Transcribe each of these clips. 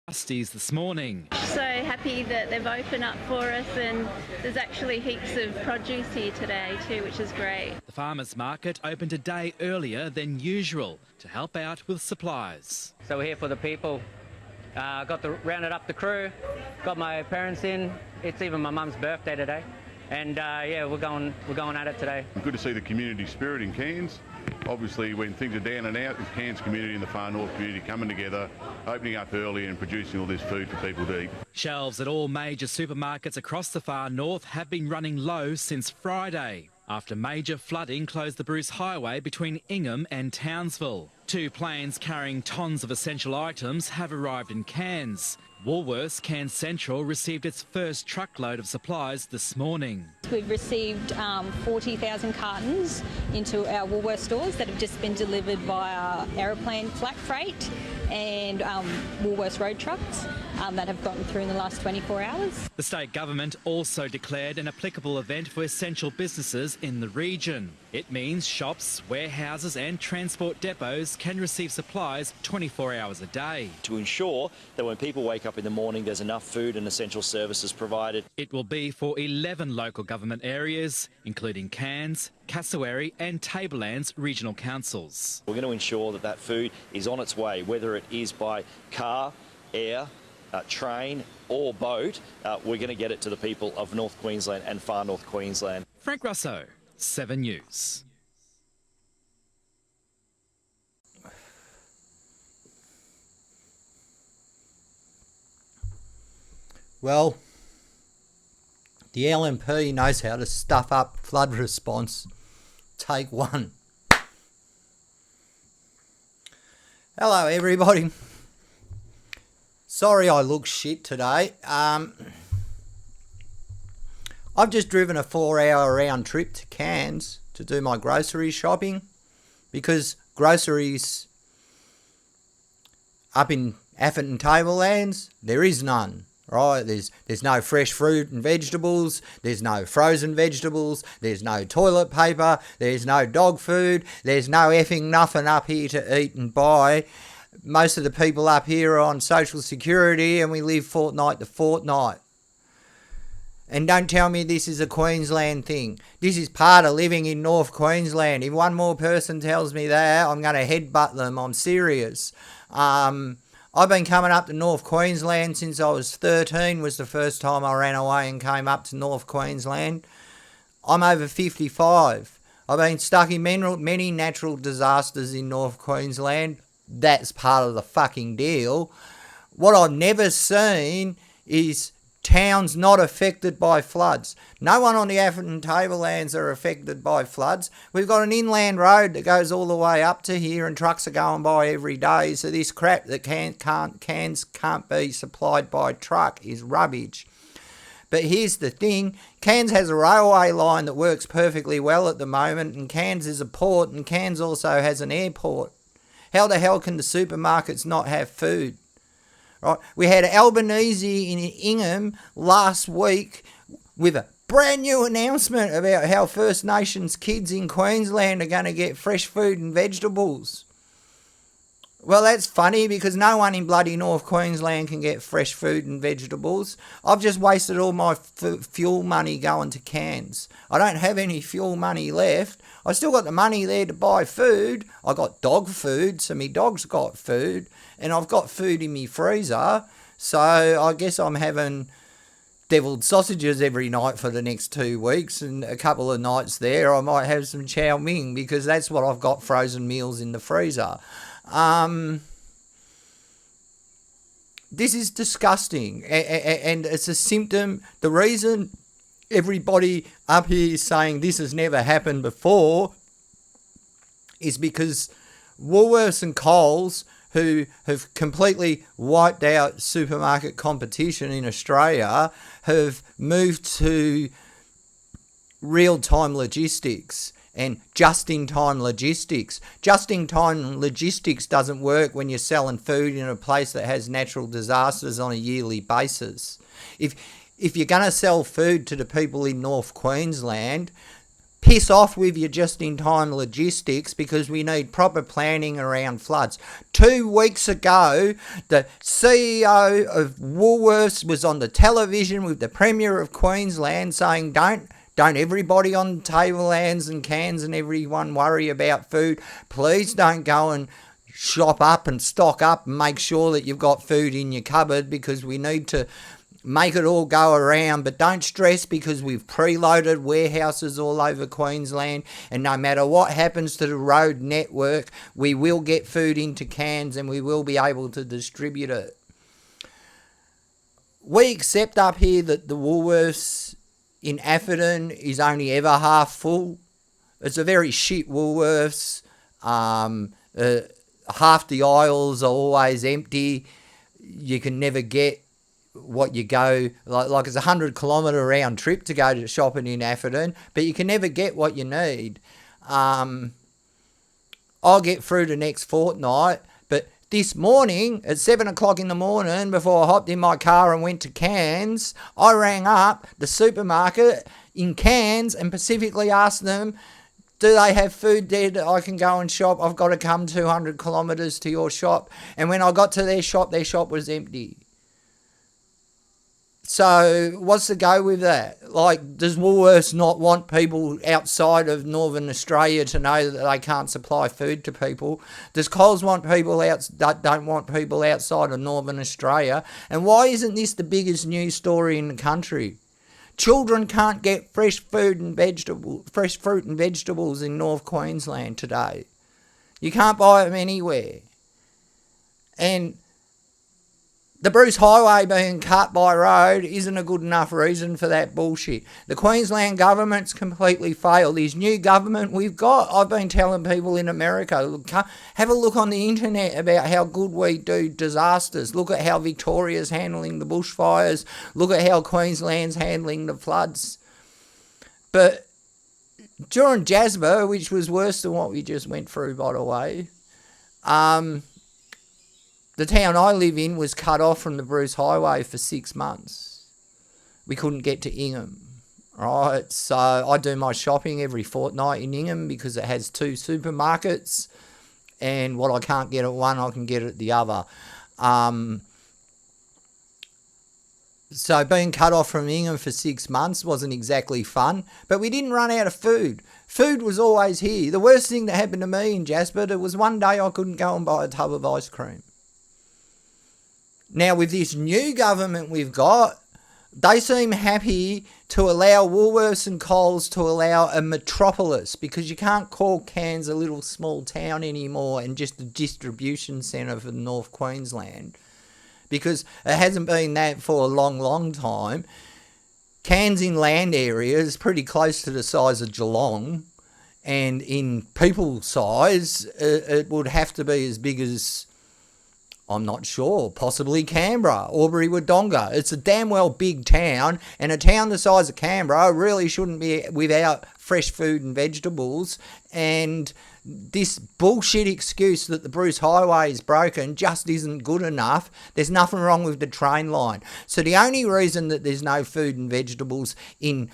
Trustees this morning. So happy that they've opened up for us, and there's actually heaps of produce here today too, which is great. The farmers market opened a day earlier than usual to help out with supplies. So we're here for the people. Rounded up the crew, got my parents in. It's even my mum's birthday today, and we're going at it today. Good to see the community spirit in Cairns. Obviously, when things are down and out, the Cairns community and the far north community coming together, opening up early and producing all this food for people to eat. Shelves at all major supermarkets across the far north have been running low since Friday, after major flooding closed the Bruce Highway between Ingham and Townsville. 2 planes carrying tons of essential items have arrived in Cairns. Woolworths Cairns Central received its first truckload of supplies this morning. We've received 40,000 cartons into our Woolworths stores that have just been delivered via aeroplane flat freight and Woolworths road trucks that have gotten through in the last 24 hours. The state government also declared an applicable event for essential businesses in the region. It means shops, warehouses and transport depots can receive supplies 24 hours a day. To ensure that when people wake up in the morning there's enough food and essential services provided. It will be for 11 local government areas, including Cairns, Cassowary and Tablelands regional councils. We're going to ensure that that food is on its way, whether it is by car, air, train or boat. We're going to get it to the people of North Queensland and far North Queensland. Frank Russo, 7 News. Well, the LNP knows how to stuff up flood response. Take 1. Hello everybody. Sorry I look shit today. I've just driven a 4-hour round trip to Cairns to do my grocery shopping because groceries up in Atherton Tablelands, there is none. Right, there's no fresh fruit and vegetables, there's no frozen vegetables, there's no toilet paper, there's no dog food, there's no effing nothing up here to eat and buy. Most of the people up here are on social security and we live fortnight to fortnight. And don't tell me this is a Queensland thing. This is part of living in North Queensland. If one more person tells me that, I'm going to headbutt them. I'm serious. I've been coming up to North Queensland since I was 13, was the first time I ran away and came up to North Queensland. I'm over 55. I've been stuck in many natural disasters in North Queensland. That's part of the fucking deal. What I've never seen is towns not affected by floods. No one on the Atherton Tablelands are affected by floods. We've got an inland road that goes all the way up to here and trucks are going by every day. So this crap that cans can't be supplied by truck is rubbish. But here's the thing. Cairns has a railway line that works perfectly well at the moment, and Cairns is a port, and Cairns also has an airport. How the hell can the supermarkets not have food? Right, we had Albanese in Ingham last week with a brand new announcement about how First Nations kids in Queensland are going to get fresh food and vegetables. Well, that's funny because no one in bloody North Queensland can get fresh food and vegetables. I've just wasted all my fuel money going to Cairns. I don't have any fuel money left. I still got the money there to buy food. I got dog food, so my dog's got food. And I've got food in my freezer. So I guess I'm having deviled sausages every night for the next 2 weeks. And a couple of nights there, I might have some chow mein because that's what I've got, frozen meals in the freezer. This is disgusting, and it's a symptom. The reason everybody up here is saying this has never happened before is because Woolworths and Coles, who have completely wiped out supermarket competition in Australia, have moved to real-time logistics and just-in-time logistics. Just-in-time logistics doesn't work when you're selling food in a place that has natural disasters on a yearly basis. If you're going to sell food to the people in North Queensland, piss off with your just-in-time logistics, because we need proper planning around floods. 2 weeks ago, the CEO of Woolworths was on the television with the Premier of Queensland saying, don't everybody on Tablelands and Cairns and everyone worry about food. Please don't go and shop up and stock up and make sure that you've got food in your cupboard, because we need to make it all go around. But don't stress, because we've preloaded warehouses all over Queensland, and no matter what happens to the road network, we will get food into Cairns and we will be able to distribute it. We accept up here that the Woolworths in Atherton is only ever half full. It's a very shit Woolworths. Half the aisles are always empty. You can never get what you go, like it's a 100-kilometre round trip to go to shopping in Atherton, but you can never get what you need. I'll get through the next fortnight, but this morning at 7 o'clock in the morning, before I hopped in my car and went to Cairns, I rang up the supermarket in Cairns and specifically asked them, do they have food there that I can go and shop? I've got to come 200 kilometres to your shop. And when I got to their shop was empty. So what's the go with that? Like, does Woolworths not want people outside of Northern Australia to know that they can't supply food to people? Does Coles want people don't want people outside of Northern Australia? And why isn't this the biggest news story in the country? Children can't get fresh fruit and vegetables in North Queensland today. You can't buy them anywhere. And the Bruce Highway being cut by road isn't a good enough reason for that bullshit. The Queensland government's completely failed. This new government we've got, I've been telling people in America, look, have a look on the internet about how good we do disasters. Look at how Victoria's handling the bushfires. Look at how Queensland's handling the floods. But during Jasper, which was worse than what we just went through, by the way, the town I live in was cut off from the Bruce Highway for 6 months. We couldn't get to Ingham, right? So I do my shopping every fortnight in Ingham because it has 2 supermarkets, and what I can't get at one, I can get at the other. So being cut off from Ingham for 6 months wasn't exactly fun, but we didn't run out of food. Food was always here. The worst thing that happened to me in Jasper, there was one day I couldn't go and buy a tub of ice cream. Now, with this new government we've got, they seem happy to allow Woolworths and Coles to allow a metropolis, because you can't call Cairns a little small town anymore and just a distribution centre for North Queensland, because it hasn't been that for a long, long time. Cairns in land area is pretty close to the size of Geelong, and in people size, it would have to be as big as, I'm not sure, possibly Canberra, Albury-Wodonga. It's a damn well big town, and a town the size of Canberra really shouldn't be without fresh food and vegetables. And this bullshit excuse that the Bruce Highway is broken just isn't good enough. There's nothing wrong with the train line. So the only reason that there's no food and vegetables in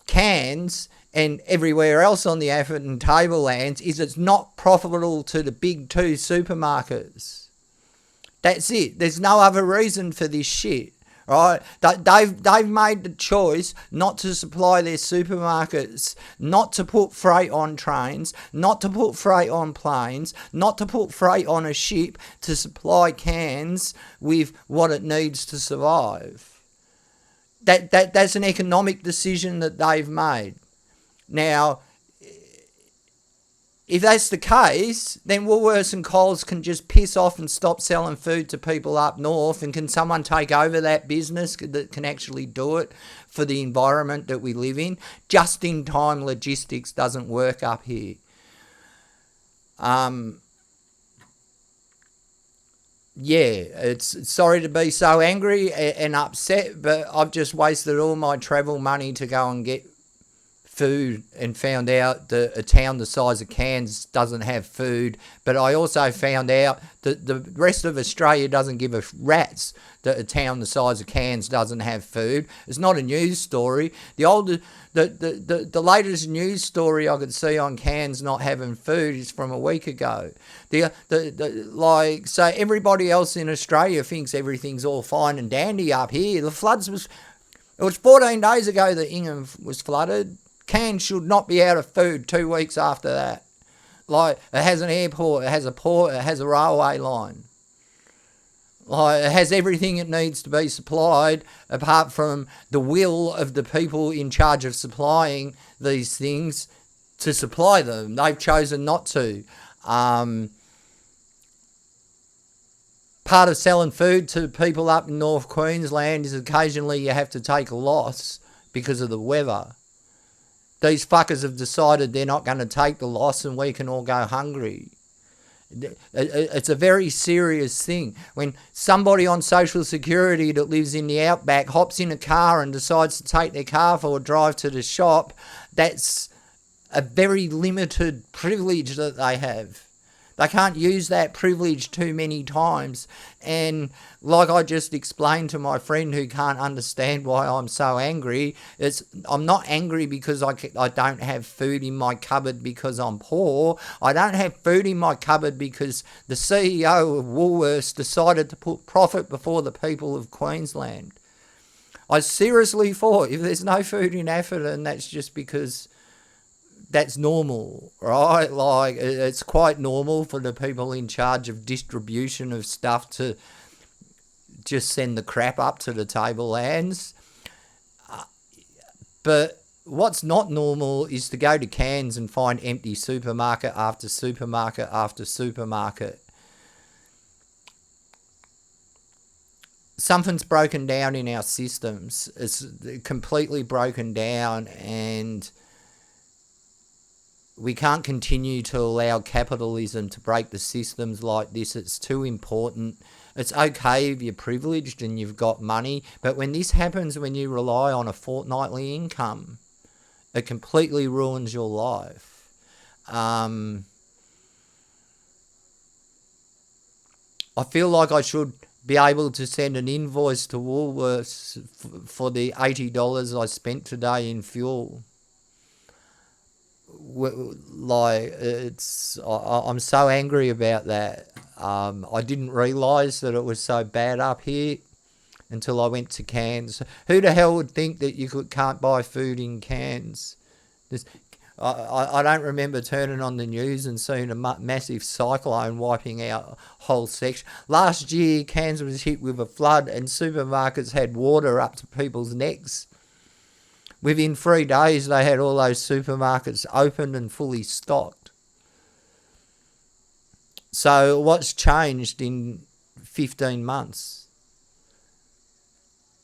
Cairns and everywhere else on the Atherton Tablelands is it's not profitable to the big 2 supermarkets. That's it. There's no other reason for this shit, right? They've made the choice not to supply their supermarkets, not to put freight on trains, not to put freight on planes, not to put freight on a ship to supply Cairns with what it needs to survive. That's an economic decision that they've made. Now, if that's the case, then Woolworths and Coles can just piss off and stop selling food to people up north, and can someone take over that business that can actually do it for the environment that we live in? Just-in-time logistics doesn't work up here. Yeah, it's sorry to be so angry and upset, but I've just wasted all my travel money to go and get food and found out that a town the size of Cairns doesn't have food, but I also found out that the rest of Australia doesn't give a rat's that a town the size of Cairns doesn't have food. It's not a news story. The latest news story I could see on Cairns not having food is from a week ago. So everybody else in Australia thinks everything's all fine and dandy up here. The floods it was 14 days ago that Ingham was flooded. Cairns should not be out of food 2 weeks after that. Like, it has an airport, it has a port, it has a railway line. Like, it has everything it needs to be supplied, apart from the will of the people in charge of supplying these things to supply them. They've chosen not to. Part of selling food to people up in North Queensland is occasionally you have to take a loss because of the weather. These fuckers have decided they're not going to take the loss and we can all go hungry. It's a very serious thing. When somebody on social security that lives in the outback hops in a car and decides to take their car for a drive to the shop, that's a very limited privilege that they have. They can't use that privilege too many times. And like I just explained to my friend who can't understand why I'm so angry, I'm not angry because I don't have food in my cupboard because I'm poor. I don't have food in my cupboard because the CEO of Woolworths decided to put profit before the people of Queensland. I seriously thought if there's no food in Atherton, that's just because that's normal, right? Like, it's quite normal for the people in charge of distribution of stuff to just send the crap up to the tablelands. But what's not normal is to go to Cairns and find empty supermarket after supermarket after supermarket. Something's broken down in our systems. It's completely broken down, and we can't continue to allow capitalism to break the systems like this. It's too important. It's okay if you're privileged and you've got money, but when this happens, when you rely on a fortnightly income, it completely ruins your life. I feel like I should be able to send an invoice to Woolworths for the $80 I spent today in fuel. Like, I'm so angry about that. I didn't realise that it was so bad up here until I went to Cairns. Who the hell would think that you can't buy food in Cairns? I don't remember turning on the news and seeing a massive cyclone wiping out a whole section. Last year, Cairns was hit with a flood and supermarkets had water up to people's necks. Within 3 days, they had all those supermarkets opened and fully stocked. So what's changed in 15 months?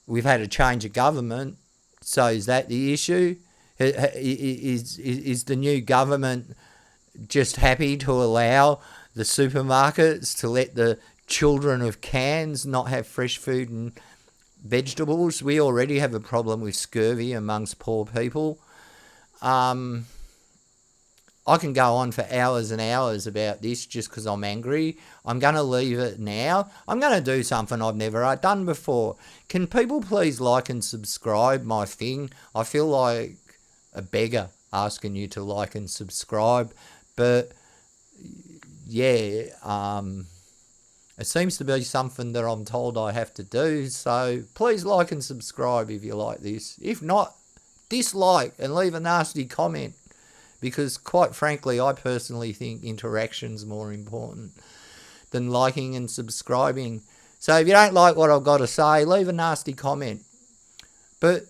We've had a change of government. So is that the issue? Is the new government just happy to allow the supermarkets to let the children of Cairns not have fresh food and vegetables? We already have a problem with scurvy amongst poor people. I can go on for hours and hours about this just because I'm angry. I'm going to leave it now. I'm going to do something I've never done before. Can people please like and subscribe my thing? I feel like a beggar asking you to like and subscribe. But yeah, it seems to be something that I'm told I have to do. So please like and subscribe if you like this. If not, dislike and leave a nasty comment. Because quite frankly, I personally think interaction's more important than liking and subscribing. So if you don't like what I've got to say, leave a nasty comment. But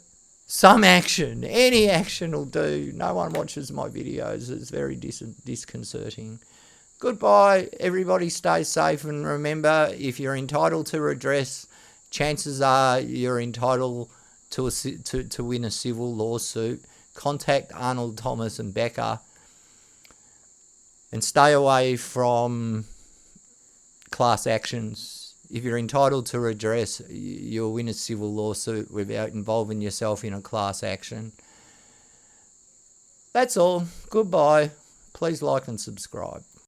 some action, any action will do. No one watches my videos. It's very disconcerting. Goodbye. Everybody stay safe. And remember, if you're entitled to redress, chances are you're entitled to win a civil lawsuit. Contact Arnold, Thomas and Becker and stay away from class actions. If you're entitled to redress, you'll win a civil lawsuit without involving yourself in a class action. That's all. Goodbye. Please like and subscribe.